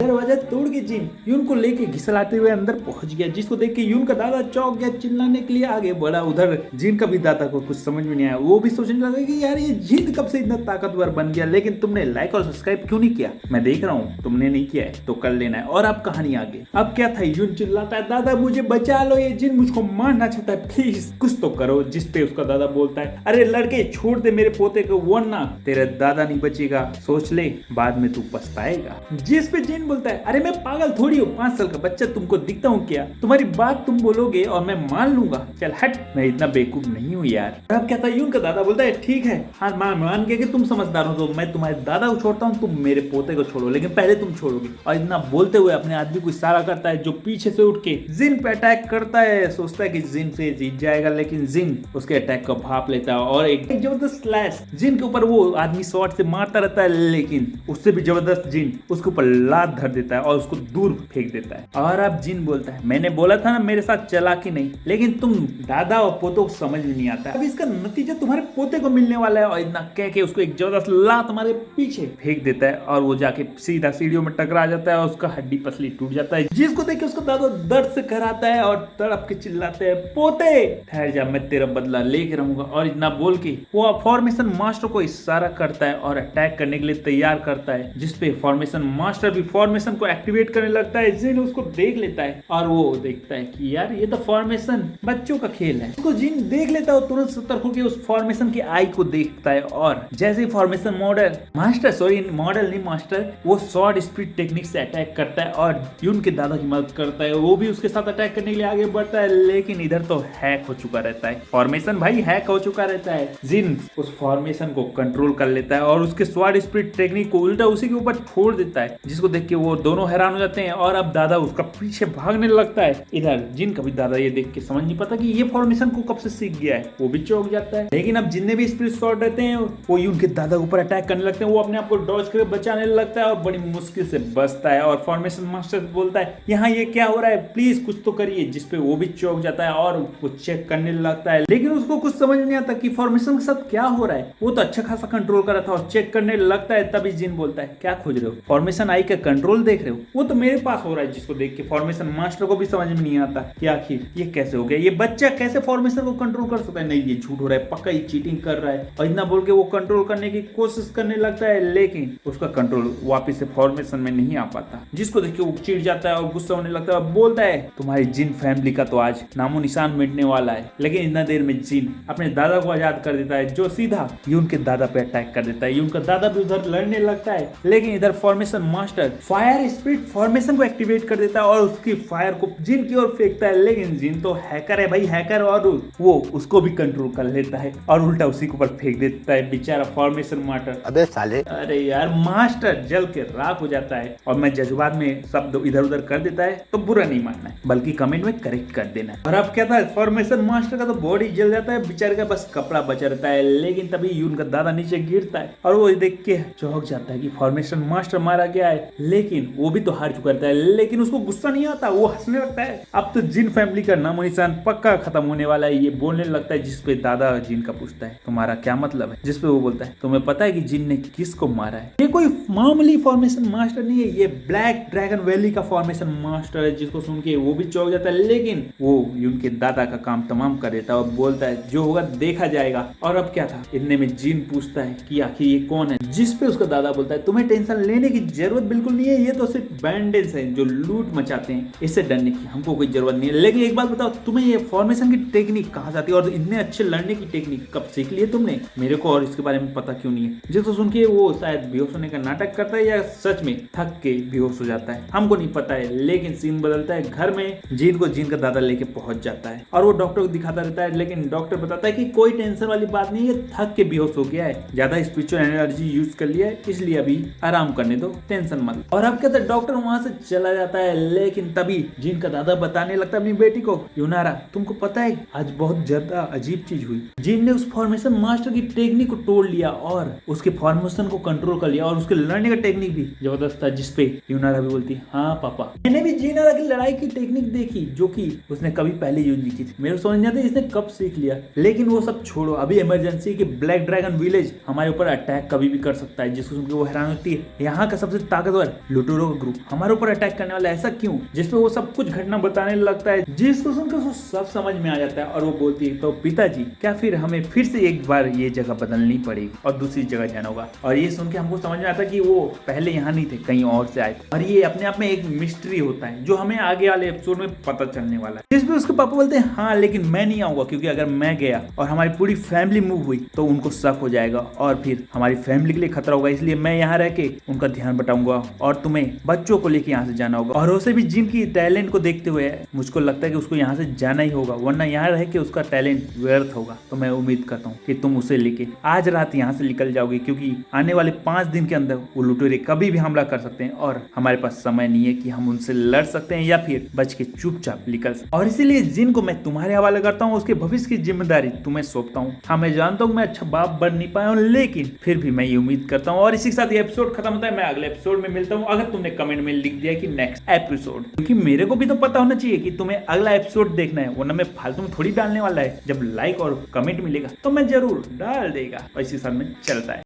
दरवाजा तोड़ के जिन यून को लेके घिसलाते हुए अंदर पहुंच गया, जिसको देख के यून का दादा चौंक गया, चिल्लाने के लिए आगे बढ़ा। उधर जिन का भी दादा को कुछ समझ में नहीं आया, वो भी सोचने लगा कि यार ये जिन कब से इतना ताकतवर बन गया, लेकिन तुमने लाइक और सब्सक्राइब क्यों नहीं किया? मैं देख रहा हूँ तुमने नहीं किया है तो कर लेना है। और अब कहानी आगे। अब क्या था, यून चिल्लाता है दादा मुझे बचा लो, ये जिन मुझको मारना चाहता है, प्लीज कुछ तो करो। जिस पे उसका दादा बोलता है अरे लड़के छोड़ दे मेरे पोते को, वरना तेरा दादा नहीं बचेगा, सोच ले बाद में तू पछताएगा। जिस पे जिन बोलता है अरे मैं पागल थोड़ी हूँ, 5 साल का बच्चा तुमको दिखता हूँ क्या? तुम्हारी बात तुम बोलोगे और मैं मान लूंगा, चल हट, मैं इतना बेवकूफ नहीं हूँ यार। अब क्या था, यून का दादा बोलता है ठीक है, हाँ मान गया कि तुम समझदार हो, तो मैं तुम्हारे दादा को छोड़ता हूँ, तुम मेरे पोते को छोड़ो, लेकिन पहले तुम छोड़ोगे। और इतना बोलते हुए अपने आदमी को इशारा करता है, जो पीछे से उठ के जिन पे अटैक करता है। सोचता है कि जिन से जीत जाएगा, लेकिन जिन उसके अटैक को भाप लेता है और एक जबरदस्त स्लैश जिन के ऊपर वो आदमी शॉट से मारता रहता है, लेकिन उससे भी जबरदस्त जिन उसके ऊपर लात धर देता है और उसको दूर फेंक देता है। और अब जिन बोलता है मैंने बोला था ना मेरे साथ चला कि नहीं, लेकिन तुम दादा और पोतों को समझ में नहीं आता, अब इसका नतीजा तुम्हारे पोते को मिलने वाला है। और इतना कह के उसको एक जबरदस्त लात हमारे पीछे फेंक देता है और वो जाके सीधा सीढ़ियों में टकरा जाता है और उसका हड्डी पसली टूट जाता है, जिसको देख के उसका दादा दर्द से कराता है और तड़प के चिल्लाते हैं पोते ठहर जा, मैं तेरा बदला लेके रहूंगा। और इतना बोल के वो फॉर्मेशन मास्टर को इशारा करता है और अटैक करने के लिए तैयार करता है, जिसपे फॉर्मेशन मास्टर भी फॉर्मेशन को एक्टिवेट करने लगता है। जिन उसको देख लेता है और वो देखता है कि यार ये तो फॉर्मेशन बच्चों का खेल है। उसको जिन देख लेता है और तुरंत सतर्क होकर उस फॉर्मेशन की आई को देखता है और जैसे ही formation model master sorry model नहीं मास्टर वो शॉर्ट स्पीड टेक्निक से अटैक करता है और यून के दादा की मदद करता है। वो भी उसके साथ अटैक करने के लिए आगे बढ़ता है, लेकिन इधर तो हैक हो चुका रहता है, फॉर्मेशन भाई हैक हो चुका रहता है। जिन उस फॉर्मेशन को कंट्रोल कर लेता है और उसके शॉर्ट स्पीड टेक्निक को उल्टा उसी के ऊपर छोड़ देता है, जिसको देख के वो दोनों हैरान हो जाते हैं और अब दादा उसका पीछे भागने लगता है। इधर जिन का भी दादा ये देख के समझ नहीं पाता कि ये फॉर्मेशन को कब से सीख गया है, वो भी चौंक जाता है। लेकिन अब जितने भी स्पीड शॉट रहते हैं वो यून के दादा के ऊपर अटैक करने लगते हैं, वो अपने आप को डॉज करके बचाने लगता है और बड़ी मुश्किल से बचता है। और फॉर्मेशन मास्टर बोलता है यहाँ ये क्या हो रहा है, प्लीज कुछ तो करिए, जिसपे वो भी चौंक जाता है और वो चेक करने लगता है, लेकिन उसको कुछ समझ नहीं आता कि फॉर्मेशन के साथ क्या हो रहा है। वो तो अच्छा खासा कंट्रोल कर रहा था और चेक करने लगता है। तभी जिन बोलता है क्या खोज रहे हो, फॉर्मेशन आई का कंट्रोल देख रहे हो, वो तो मेरे पास हो रहा है, जिसको देख के फॉर्मेशन मास्टर को भी समझ में नहीं आता कि आखिर ये कैसे हो गया, ये बच्चा कैसे फॉर्मेशन को कंट्रोल कर सकता है। नहीं ये झूठ हो रहा है, पक्का ये चीटिंग कर रहा है। और इतना बोल के वो कंट्रोल करने की कोशिश करने लगता है, लेकिन उसका कंट्रोल वापस से फॉर्मेशन में नहीं आ पाता, जिसको देख के वो चिढ़ जाता है और गुस्सा होने लगता है। बोलता है तुम्हारी जिन फैमिली का तो आज नामो निशान मिटने वाला है। लेकिन इतना देर में जिन अपने दादा को आजाद कर देता है, जो सीधा यून के दादा पे अटैक कर देता है। यून का दादा भी उधर लड़ने लगता है, लेकिन इधर formation master fire speed formation को एक्टिवेट कर देता है और उसकी फायर को जिन की ओर फेंकता है, लेकिन जिन तो हैकर है भाई हैकर, और वो उसको भी कंट्रोल कर लेता है और उल्टा उसी के ऊपर फेंक देता है बेचारा फॉर्मेशन मास्टर। अबे साले, अरे यार मास्टर जल के राख हो जाता है। और मैं जज्बात में शब्द इधर उधर कर देता है तो बुरा नहीं मानना है, बल्कि कमेंट में करेक्ट कर देना है। और अब क्या था, फॉर्मेशन मास्टर का तो बॉडी जल जाता है, बेचारे का बस कपड़ा बचा रहता है। लेकिन तभी यून का दादा नीचे गिरता है और वो देख के चौंक जाता है कि फॉर्मेशन मास्टर मारा गया है, लेकिन वो भी तो हार चुका रहता है। लेकिन उसको गुस्सा नहीं आता, वो हंसने लगता है। अब तो जिन फैमिली का नामो निशान पक्का खत्म होने वाला है, ये बोलने लगता है। जिसपे दादा जिन का पूछता है तुम्हारा क्या मतलब है, जिसपे वो बोलता है तुम्हें पता है कि जिन ने किसको मारा है। ये कोई मामूली फॉर्मेशन मास्टर नहीं है, ये ब्लैक ड्रैगन वैली का फॉर्मेशन मास्टर है। जिसको सुन के वो भी चौंक जाता है, लेकिन वो उनके दादा का काम तमाम कर देता है और बोलता है जो होगा देखा जाएगा। और अब क्या था, इतने में जिन पूछता है कि आखिर ये कौन है, जिसपे उसका दादा बोलता है तुम्हें टेंशन लेने की जरूरत बिल्कुल नहीं है, ये तो सिर्फ बैंडेज है जो लूट मचाते हैं, इससे डरने की हमको कोई जरूरत नहीं है। लेकिन एक बात बताओ, तुम्हें ये फॉर्मेशन की टेक्निक कहाँ जाती है और इतने अच्छे लड़ने की टेक्निक कब सीख ली है तुमने, मेरे को और इसके बारे में पता क्यों नहीं है। जिसको सुन के वो शायद बेहोश होने का नाटक करता है या सच में थक के बेहोश हो जाता है, हमको नहीं पता है। लेकिन सीन बदलता है, घर में जिन को जिन का दादा लेके पहुंच जाता है और वो डॉक्टर को दिखाता रहता है, लेकिन डॉक्टर बताता है कि कोई टेंशन वाली बात नहीं है, थक के बेहोश हो गया है, ज्यादा स्पिरिचुअल एनर्जी यूज कर लिया है, इसलिए अभी आराम करने दो, टेंशन मत। और अब क्या था, डॉक्टर वहां से चला जाता है। लेकिन तभी जिन का दादा बताने लगता है अपनी बेटी को, यूनारा तुमको पता है आज बहुत ज्यादा अजीब चीज हुई, जिन ने उस फॉर्मेशन मास्टर की टेक्निक को तोड़ लिया और उसके फॉर्मेशन को कंट्रोल कर लिया और उसके लड़ने का टेक्निक भी जबरदस्त था। जिसपे यूनारा भी बोलती हाँ पापा, मैंने भी जीनारा की लड़ाई की टेक्निक देखी जो कि उसने कभी पहले यूज नहीं की थी, मेरे समझ नहीं आता इसने कब सीख लिया। लेकिन वो सब छोड़ो, अभी इमरजेंसी के ब्लैक ड्रैगन विलेज हमारे ऊपर अटैक कभी भी कर सकता है। जिसको सुनकर वो हैरान होती है, यहाँ का सबसे ताकतवर लुटेरों का ग्रुप हमारे ऊपर अटैक करने वाला है, ऐसा क्यों? जिसपे वो सब कुछ घटना बताने लगता है, जिसको सुनकर वो सब समझ में आ जाता है और वो बोलती है तो पिताजी क्या फिर हमें फिर से एक बार ये जगह बदलनी पड़ेगी और दूसरी जगह जाना होगा। और ये सुन के हमको समझ में आता है कि वो पहले यहाँ नहीं थे, कहीं और से आए थे। और ये अपने आप में एक मिस्ट्री होता है जो हमें आगे वाले एपिसोड में पता चलने वाला है। जिसमें उसके पापा बोलते हैं हाँ लेकिन मैं नहीं आऊंगा, क्योंकि अगर मैं गया और हमारी पूरी फैमिली मूव हुई तो उनको शक हो जाएगा और फिर हमारी फैमिली के लिए खतरा होगा, इसलिए मैं यहाँ रह के उनका ध्यान बटाऊंगा और तुम्हें बच्चों को लेके यहाँ से जाना होगा। और उसे भी जिनकी टैलेंट को देखते हुए मुझको लगता है कि उसको यहाँ से जाना ही होगा, वरना यहाँ रह के उसका टैलेंट व्यर्थ होगा। तो मैं उम्मीद करता हूँ कि तुम उसे लेके आज रात यहाँ से निकल जाओगे, क्योंकि आने वाले 5 दिन के अंदर वो लुटेरे कभी भी हमला कर सकते हैं और हमारे पास समय नहीं है कि हम उनसे लड़ सकते हैं या फिर बच के चुपचाप निकल सकते। और इसीलिए जिन को मैं तुम्हारे हवाले करता हूँ, उसके भविष्य की जिम्मेदारी तुम्हें सौंपता हूँ। हाँ मैं जानता हूँ मैं अच्छा बाप बन नहीं पाया हूँ, लेकिन फिर भी मैं ये उम्मीद करता हूँ। और इसी के साथ ये एपिसोड खत्म होता है। मैं अगले एपिसोड में मिलता हूँ, अगर तुमने कमेंट में लिख दिया कि नेक्स्ट एपिसोड, क्योंकि मेरे को भी तो पता होना चाहिए कि तुम्हें अगला एपिसोड देखना है, वरना मैं फालतू में थोड़ी डालने वाला है। जब लाइक और कमेंट मिलेगा तो मैं जरूर डाल देगा और इसी साथ में चलता है।